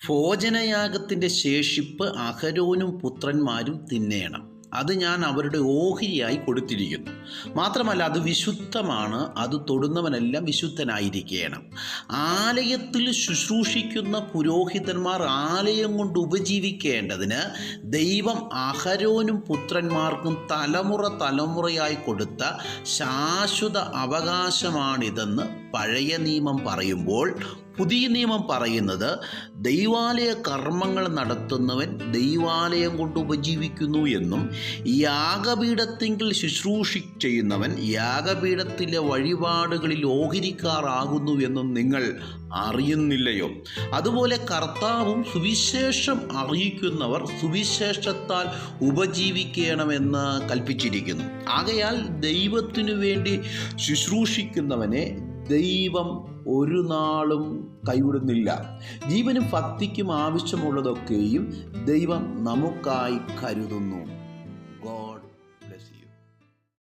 ഭോജനയാഗത്തിൻ്റെ ശേഷിപ്പ് അഹരോനും പുത്രന്മാരും തിന്നേണം. അത് ഞാൻ അവരുടെ ഓഹരിയായി കൊടുത്തിരിക്കുന്നു. മാത്രമല്ല, അത് വിശുദ്ധമാണ്. അത് തൊടുന്നവനെല്ലാം വിശുദ്ധനായിരിക്കണം. ആലയത്തിൽ ശുശ്രൂഷിക്കുന്ന പുരോഹിതന്മാർ ആലയം കൊണ്ട് ഉപജീവിക്കേണ്ടതിന് ദൈവം അഹരോനും പുത്രന്മാർക്കും തലമുറ തലമുറയായി കൊടുത്ത ശാശ്വത അവകാശമാണിതെന്ന് പഴയ നിയമം പറയുമ്പോൾ, പുതിയ നിയമം പറയുന്നത് ദൈവാലയ കർമ്മങ്ങൾ നടത്തുന്നവൻ ദൈവാലയം കൊണ്ട് ഉപജീവിക്കുന്നു എന്നും യാഗപീഠത്തിങ്കിൽ ശുശ്രൂഷ ചെയ്യുന്നവൻ യാഗപീഠത്തിലെ വഴിപാടുകളിൽ ഓഹരിക്കാറാകുന്നു എന്നും നിങ്ങൾ അറിയുന്നില്ലയോ? അതുപോലെ കർത്താവും സുവിശേഷം അറിയിക്കുന്നവർ സുവിശേഷത്താൽ ഉപജീവിക്കണമെന്ന് കൽപ്പിച്ചിരിക്കുന്നു. ആകയാൽ ദൈവത്തിനു വേണ്ടി ശുശ്രൂഷിക്കുന്നവനെ ദൈവം ഒരു നാളും കൈവിടുന്നില്ല. ജീവനും ഭക്തിക്കും ആവശ്യമുള്ളതൊക്കെയും ദൈവം നമുക്കായി കരുതുന്നു.